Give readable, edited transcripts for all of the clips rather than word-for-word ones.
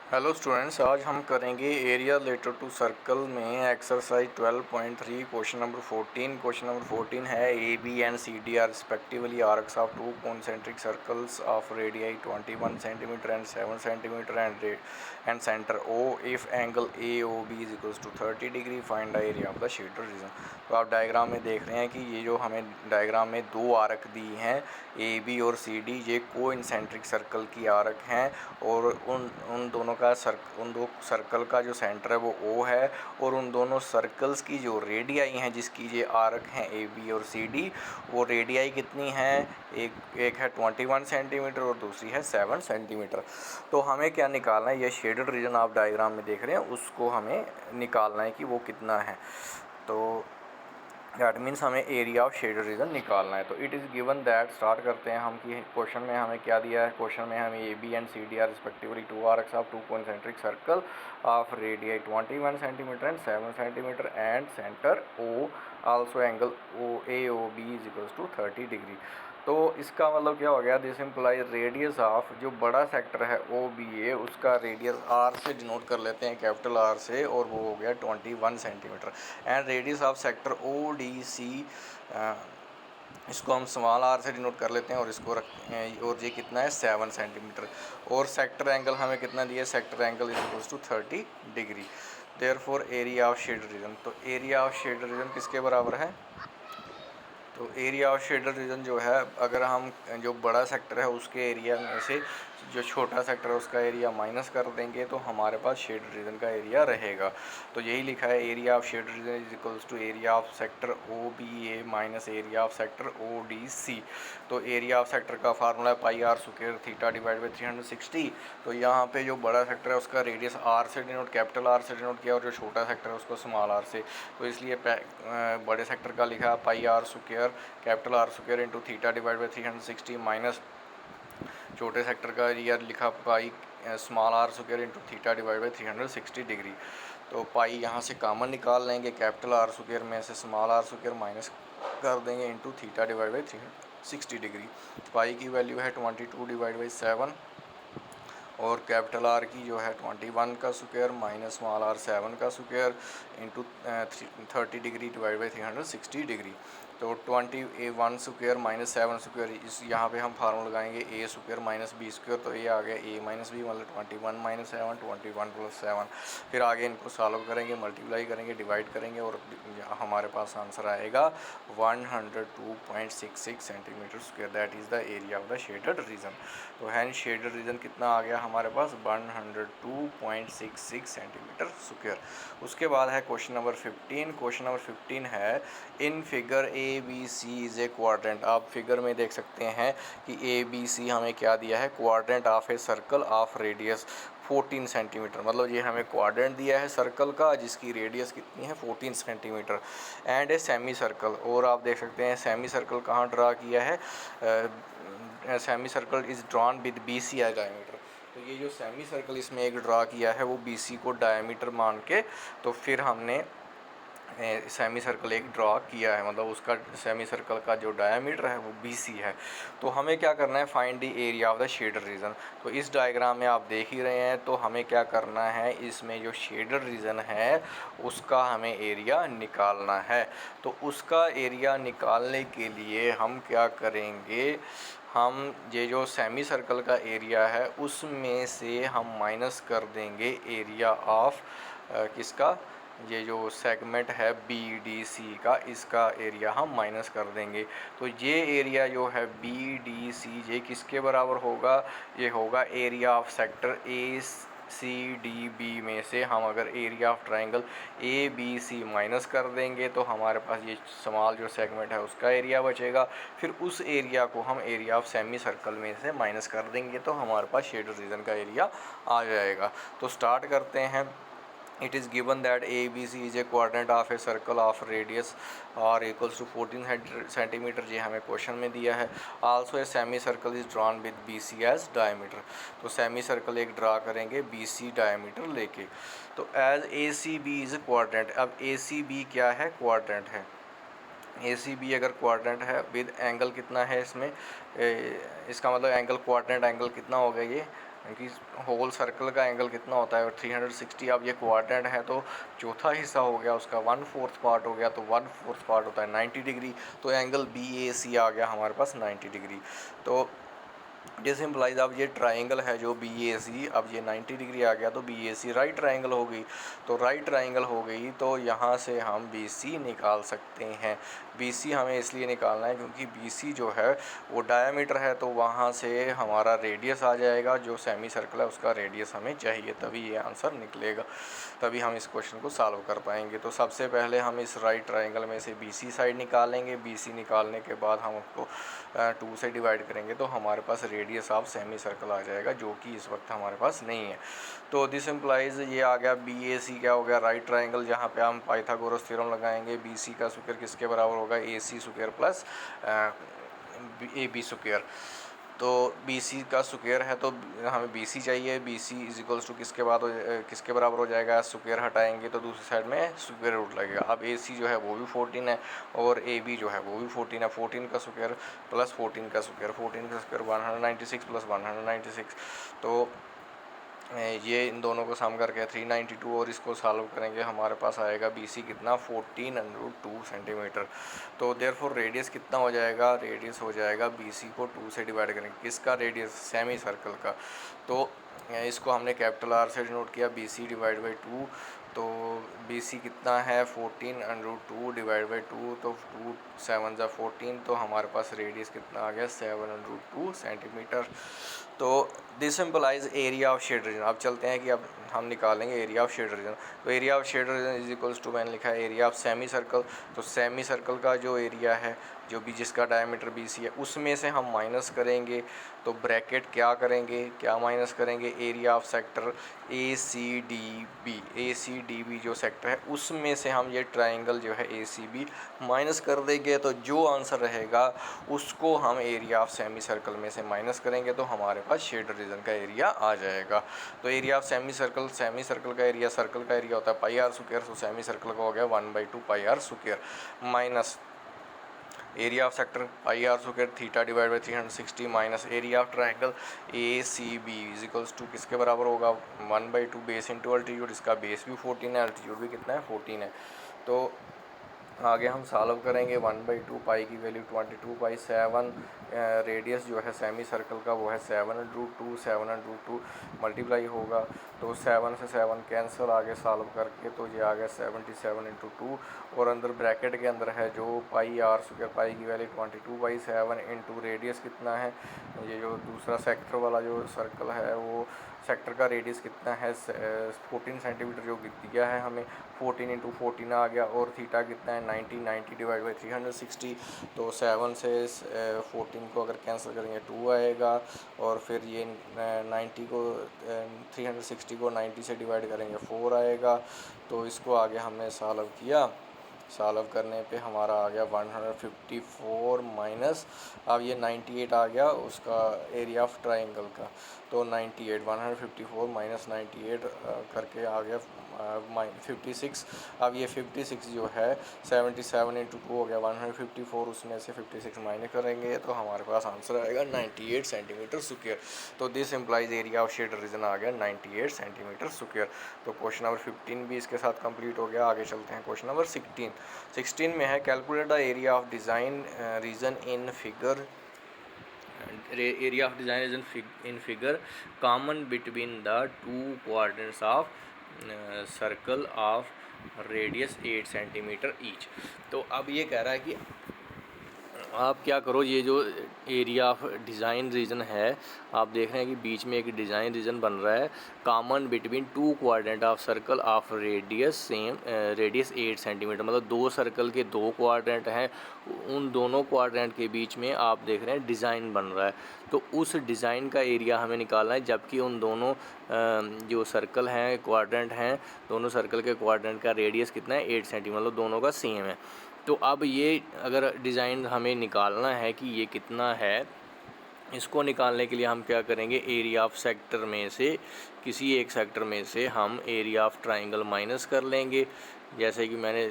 Hello students, आज हम करेंगे एरिया रिलेटेड टू सर्कल में exercise 12.3 question number 14। Question number 14 है A B and C D are respectively arcs of two concentric circles of radii 21 centimetre and 7 centimetre and centre O if angle A O B is equals to 30 degree find the area of the shaded region. तो आप diagram में देख रहे हैं कि ये जो हमें डायग्राम में दो आर्क दी हैं ए बी और सी डी, ये कोइंसेंट्रिक सर्कल की आर्क हैं और उन दोनों का उन दो सर्कल का जो सेंटर है वो ओ है और उन दोनों सर्कल्स की जो रेडियाई हैं जिसकी ये आर्क हैं ए बी और सी डी, वो रेडियाई कितनी है, एक है 21 सेंटीमीटर और दूसरी है 7 सेंटीमीटर। तो हमें क्या निकालना है, ये शेडेड रीजन आप डायग्राम में देख रहे हैं उसको हमें निकालना है कि वो कितना है। तो दैट मीन्स हमें एरिया ऑफ शेडेड रीजन निकालना है। तो it is given that, start करते हैं हम कि क्वेश्चन में हमें क्या दिया है। क्वेश्चन में हमें A B and C D are respectively two arcs of two concentric circle of radii 21 centimetre and 7 centimetre and centre O, also angle O A O B is equals to 30 degree. तो इसका मतलब क्या हो गया, this imply radius of जो बड़ा sector है ओ B ए, उसका रेडियस आर से डिनोट कर लेते हैं, कैपिटल आर से, और वो हो गया 21 centimetre. And radius of sector O D C, इसको हम स्मॉल आर से डिनोट कर लेते हैं और इसको और ये कितना है 7 सेंटीमीटर। और सेक्टर एंगल हमें कितना दिया है, sector angle is equals to 30 degree. Therefore area of shaded region, तो एरिया ऑफ शेडेड रीजन किसके बराबर है, तो एरिया ऑफ शेडेड रीजन जो है, अगर हम जो बड़ा सेक्टर है उसके एरिया में से जो छोटा सेक्टर है उसका एरिया माइनस कर देंगे तो हमारे पास शेडेड रीजन का एरिया रहेगा। तो यही लिखा है, area of shaded region is equals to area of sector O B A minus area of sector O D C. तो एरिया ऑफ सेक्टर का फार्मूला है pi r square theta divide by 360। तो यहाँ पे जो बड़ा सेक्टर है उसका रेडियस आर से डिनोट, कैपिटल आर से डिनोट किया, और जो छोटा सेक्टर है उसको स्मॉल आर से। तो इसलिए बड़े सेक्टर का लिखा pi r square capital r square into theta divide by 360 minus छोटे सेक्टर का एरिया लिखा pi small r square into theta divide by 360 degree. तो पाई यहाँ से कॉमन निकाल लेंगे, कैपिटल आर स्क्वायर में से स्मॉल आर स्क्वायर माइनस कर देंगे into theta divide by 360 degree. Pi की वैल्यू है 22 डिवाइड बाई 7 और कैपिटल आर की जो है 21 का स्क्वायर माइनस स्मॉल आर 7 का square into 30 degree divide by 360 degree. तो 21 स्क्वायर माइनस 7 स्क्वायर, इस यहाँ पे हम फार्मूला लगाएंगे ए स्क्वायर माइनस बी स्क्वायर, तो ये आ गया ए माइनस बी मतलब 21 माइनस 7, 21 प्लस 7। फिर आगे इनको सॉल्व करेंगे, मल्टीप्लाई करेंगे, डिवाइड करेंगे और हमारे पास आंसर आएगा 102.66 centimetre square. That is the area of the shaded region. तो हैंड शेडेड रीजन कितना आ गया हमारे पास, 102.66 सेंटीमीटर स्क्वायर। उसके बाद है क्वेश्चन नंबर 15। क्वेश्चन नंबर 15 है, in figure A B C is a quadrant. आप फिगर में देख सकते हैं कि ए बी सी हमें क्या दिया है, quadrant of a circle of radius 14 centimetre. मतलब ये हमें क्वाड्रेंट दिया है सर्कल का जिसकी रेडियस कितनी है 14 centimetre and a semi circle. और आप देख सकते हैं सेमी सर्कल कहाँ ड्रा किया है, semi circle is drawn with B C as diameter. तो ये जो सेमी सर्कल इसमें एक ड्रा किया है वो बी सी को डायमीटर मान के, तो फिर हमने सेमी सर्कल एक ड्रॉ किया है, मतलब उसका सेमी सर्कल का जो डायमीटर है वो BC है। तो हमें क्या करना है, find the area of the shaded region. तो इस डायग्राम में आप देख ही रहे हैं, तो हमें क्या करना है, इसमें जो शेडेड रीजन है उसका हमें एरिया निकालना है। तो उसका एरिया निकालने के लिए हम क्या करेंगे, हम ये जो सेमी सर्कल का एरिया है उसमें से हम माइनस कर देंगे एरिया ऑफ किसका, ये जो सेगमेंट है BDC का, इसका एरिया हम माइनस कर देंगे। तो ये एरिया जो है BDC ये किसके बराबर होगा, ये होगा एरिया ऑफ सेक्टर ACDB में से हम अगर area of triangle ABC minus कर देंगे तो हमारे पास ये स्मॉल जो सेगमेंट है उसका एरिया बचेगा। फिर उस एरिया को हम एरिया ऑफ सेमी सर्कल में से माइनस कर देंगे तो हमारे पास शेडेड रीजन का एरिया आ जाएगा। तो स्टार्ट करते हैं। It is given that ABC is a quadrant of a circle of radius r equals to 14 centimetre, ये हमें क्वेश्चन में दिया है। Also a semi circle is drawn with BC as diameter। तो सेमी सर्कल एक draw करेंगे BC diameter लेके। तो एज ACB इज क्वाड्रेंट, अब ACB क्या है, क्वाड्रेंट है। ACB अगर क्वाड्रेंट है विद एंगल कितना है इसमें, इसका मतलब एंगल क्वाड्रेंट एंगल कितना हो गया, ये क्योंकि होल सर्कल का एंगल कितना होता है 360। अब ये क्वाड्रेंट है तो चौथा हिस्सा हो गया उसका 1/4 पार्ट हो गया, तो 1/4 पार्ट होता है 90 डिग्री। तो एंगल BAC आ गया हमारे पास 90 डिग्री। तो दिस इम्प्लाइज अब ये ट्राइंगल है जो BAC, अब ये 90 डिग्री आ गया तो BAC राइट ट्राइंगल हो गई। तो राइट ट्राइंगल हो गई तो यहाँ से हम BC निकाल सकते हैं। BC हमें इसलिए निकालना है क्योंकि BC जो है वो डायामीटर है, तो वहाँ से हमारा रेडियस आ जाएगा। जो सेमी सर्कल है उसका रेडियस हमें चाहिए, तभी ये आंसर निकलेगा, तभी हम इस क्वेश्चन को सॉल्व कर पाएंगे। तो सबसे पहले हम इस राइट ट्राइंगल में से BC साइड निकालेंगे। BC निकालने के बाद हम उसको 2 से डिवाइड करेंगे तो हमारे पास रेडियस ऑफ सेमी सर्कल आ जाएगा, जो कि इस वक्त हमारे पास नहीं है। तो दिस इम्प्लाइज ये आ गया BAC क्या हो गया राइट ट्राइंगल, जहाँ पे हम पाइथागोरस थ्योरम लगाएंगे। BC का स्क्वायर किसके बराबर होगा AC square plus AB square. तो BC का स्क्वायर है तो हमें BC चाहिए। BC इज इक्वल्स टू किसके बराबर हो जाएगा, स्क्वायर हटाएंगे तो दूसरी साइड में स्क्वायर रूट लगेगा। अब AC जो है वो भी 14 है और AB जो है वो भी 14 है। 14 का स्क्वायर प्लस 14 का स्क्वायर, 14 का स्क्वायर 196 प्लस 196। तो ये इन दोनों को सम करके 392 और इसको सॉल्व करेंगे हमारे पास आएगा BC कितना 14√2 सेंटीमीटर। तो देयरफॉर रेडियस कितना हो जाएगा, रेडियस हो जाएगा BC को 2 से डिवाइड करेंगे, किसका रेडियस, सेमी सर्कल का। तो इसको हमने कैपिटल R से डिनोट किया BC डिवाइड बाई 2। तो BC कितना है 14√2 डिवाइड बाई 2, तो 2 7 जा 14, तो हमारे पास रेडियस कितना आ गया 7√2 सेंटीमीटर। तो this simplify area of shade region. अब चलते हैं कि अब हम निकालेंगे एरिया ऑफ शेड रीजन। तो area of shade region is equals to, मैंने लिखा है एरिया ऑफ सेमी सर्कल। तो सेमी सर्कल का जो एरिया है, जो भी जिसका डायमीटर BC है, उसमें से हम माइनस करेंगे। तो ब्रैकेट क्या करेंगे, क्या माइनस करेंगे, एरिया ऑफ सेक्टर ACDB जो सेक्टर है उसमें से हम ये ट्राइंगल जो है ACB माइनस कर देंगे। तो जो आंसर रहेगा उसको हम एरिया ऑफ सेमी सर्कल में से माइनस करेंगे, तो हमारे पास शेड रीजन का एरिया आ जाएगा। तो एरिया ऑफ सेमी सर्कल का एरिया, सर्कल का एरिया होता है पाई R स्क्वायर। तो सेमी सर्कल का हो गया 1/2 pi R square minus area of sector pi R square theta divide by 360 minus area of triangle ACB is equals to किसके बराबर होगा 1/2 बेस इंटू अल्टीट्यूड। इसका बेस भी 14 है, अल्टीट्यूड भी कितना है 14 है। तो आगे हम सॉल्व करेंगे 1/2 पाई की वैल्यू 22 पाई 7। रेडियस जो है सेमी सर्कल का वो है 7√2, 7√2 मल्टीप्लाई होगा। तो 7 से 7 कैंसिल, आगे सॉल्व करके तो ये आ गया 77 × 2, और अंदर ब्रैकेट के अंदर है जो पाई R स्क्वायर, पाई की वैल्यू 22 पाई 7 इंटू रेडियस कितना है, ये जो दूसरा सेक्टर वाला जो सर्कल है वो सेक्टर का रेडियस कितना है 14 सेंटीमीटर जो दिया है हमें, 14 × 14 आ गया। और थीटा कितना है 90 डिवाइड बाई 360। तो 7 से 14 को अगर कैंसिल करेंगे 2 आएगा, और फिर ये 90 को 360 को 90 से डिवाइड करेंगे 4 आएगा। तो इसको आगे हमने सॉल्व किया, सॉल्व करने पे हमारा आ गया 154 माइनस, अब ये 98 आ गया उसका एरिया ऑफ ट्राइंगल का। तो 98 154 माइनस 98 करके आ गया 56। अब ये 56 जो है 77 × 2 हो गया 154, उसमें से 56 माइनस करेंगे तो हमारे पास आंसर आएगा 98 सेंटीमीटर स्क्वायर। तो this implies area of shade region आ गया 98 सेंटीमीटर स्क्वायर। तो क्वेश्चन नंबर 15 भी इसके साथ कंप्लीट हो गया। आगे चलते हैं क्वेश्चन नंबर 16 में है calculate the area of design region in figure, area of design is in figure common between the two quadrants of circle of radius 8 centimetre each। तो अब ये कह रहा है कि आप क्या करो, ये जो एरिया ऑफ डिज़ाइन रीजन है आप देख रहे हैं कि बीच में एक डिज़ाइन रीजन बन रहा है common between 2 quadrant of circle of radius radius 8 centimetre, मतलब 2 सर्कल के 2 क्वाड्रेंट हैं, उन दोनों क्वाड्रेंट के बीच में आप देख रहे हैं डिज़ाइन बन रहा है। तो उस डिज़ाइन का एरिया हमें निकालना है, जबकि उन दोनों जो सर्कल हैं क्वाड्रेंट हैं, दोनों सर्कल के क्वाड्रेंट का रेडियस कितना है 8 सेंटीमीटर, मतलब दोनों का सेम है। तो अब ये अगर डिज़ाइन हमें निकालना है कि ये कितना है, इसको निकालने के लिए हम क्या करेंगे, एरिया ऑफ सेक्टर में से किसी एक सेक्टर में से हम एरिया ऑफ ट्राइंगल माइनस कर लेंगे, जैसे कि मैंने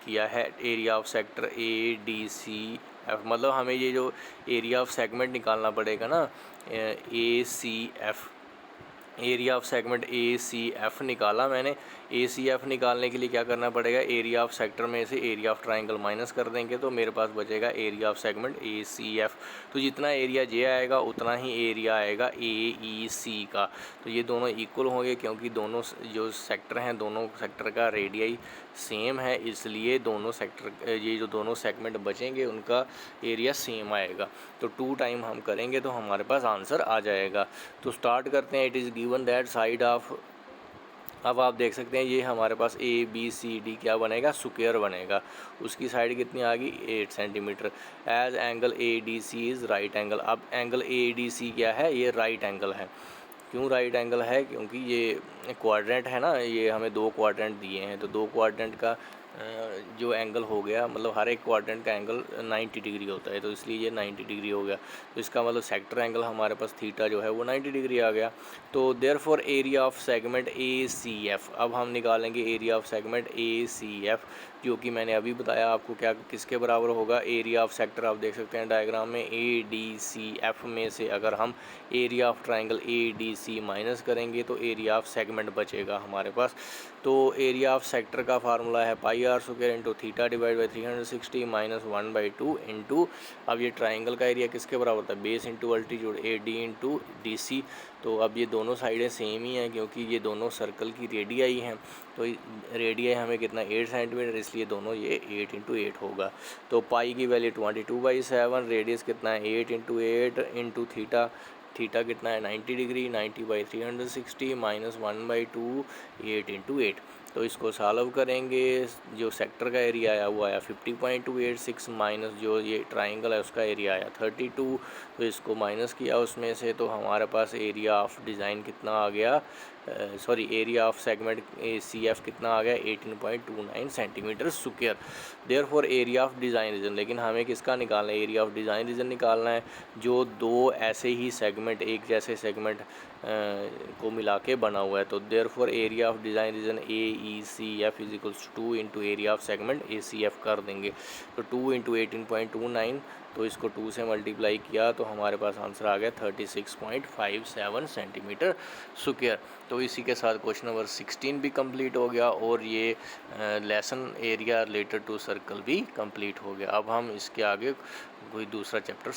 किया है एरिया ऑफ सेक्टर ADCF, मतलब हमें ये जो एरिया ऑफ सेगमेंट निकालना पड़ेगा ना ACF, area of segment A C F निकाला मैंने। ए सी एफ निकालने के लिए क्या करना पड़ेगा, एरिया ऑफ सेक्टर में से एरिया ऑफ ट्राइंगल माइनस कर देंगे तो मेरे पास बचेगा area of segment A C F. तो जितना एरिया जे आएगा उतना ही एरिया आएगा ए ई सी का। तो ये दोनों इक्वल होंगे क्योंकि दोनों जो सेक्टर हैं दोनों सेक्टर का रेडियाई सेम है, इसलिए दोनों सेक्टर ये जो दोनों सेगमेंट बचेंगे उनका एरिया सेम आएगा। तो 2 टाइम हम करेंगे तो हमारे पास आंसर आ जाएगा। तो स्टार्ट करते हैं। It is given that side of, अब आप देख सकते हैं ये हमारे पास ए बी सी डी क्या बनेगा, स्क्वायर बनेगा। उसकी साइड कितनी आ गई 8 centimetre. As angle A D C is right angle. अब एंगल ए डी सी क्या है, ये राइट एंगल है। क्यों राइट एंगल है, क्योंकि ये क्वाड्रेंट है ना, ये हमें 2 क्वाड्रेंट दिए हैं तो 2 क्वाड्रेंट का जो एंगल हो गया, मतलब हर एक क्वाड्रेंट का एंगल 90 डिग्री होता है तो इसलिए ये 90 डिग्री हो गया। तो इसका मतलब सेक्टर एंगल हमारे पास थीटा जो है वो 90 डिग्री आ गया। तो therefore area of segment A C F, अब हम निकालेंगे area of segment A C F, जो कि मैंने अभी बताया आपको क्या किसके बराबर होगा। एरिया ऑफ सेक्टर आप देख सकते हैं डायग्राम में, ए डी सी एफ में से अगर हम area of triangle A D C minus करेंगे तो एरिया ऑफ सेगमेंट बचेगा हमारे पास। तो एरिया ऑफ सेक्टर का फार्मूला है pi r square into theta divide by 360 minus 1/2 into, अब ये ट्राइंगल का एरिया किसके बराबर था, base into altitude A D into D C. तो अब ये दोनों साइडें सेम ही हैं क्योंकि ये दोनों सर्कल की रेडियाई हैं। तो रेडियाई हमें कितना 8 सेंटीमीटर, इसलिए दोनों ये 8 इंटू 8 होगा। तो पाई की वैल्यू 22/7, रेडियस कितना है 8 इंटू 8 इंटू थीटा, थीटा कितना है 90 डिग्री, 90/360 माइनस 1/2 8 इंटू 8। तो इसको सॉल्व करेंगे, जो सेक्टर का एरिया आया वो आया 50.286 माइनस जो ये ट्राइंगल है उसका एरिया आया 32। तो इसको माइनस किया उसमें से तो हमारे पास एरिया ऑफ डिज़ाइन कितना आ गया, sorry area of segment A C F कितना आ गया 18.29 centimetre square. Therefore area of design region, लेकिन हमें किसका निकालना है, एरिया ऑफ डिज़ाइन रीजन निकालना है जो 2 ऐसे ही सेगमेंट, एक जैसे सेगमेंट को मिला के बना हुआ है। तो therefore area of design region A E C F is equals 2 into area of segment A C F कर देंगे। तो 2 इंटू 18.29, तो इसको 2 से मल्टीप्लाई किया तो हमारे पास आंसर आ गया 36.57 सेंटीमीटर स्क्वायर। तो इसी के साथ क्वेश्चन नंबर 16 भी कंप्लीट हो गया और ये lesson area related to circle भी कंप्लीट हो गया। अब हम इसके आगे कोई दूसरा चैप्टर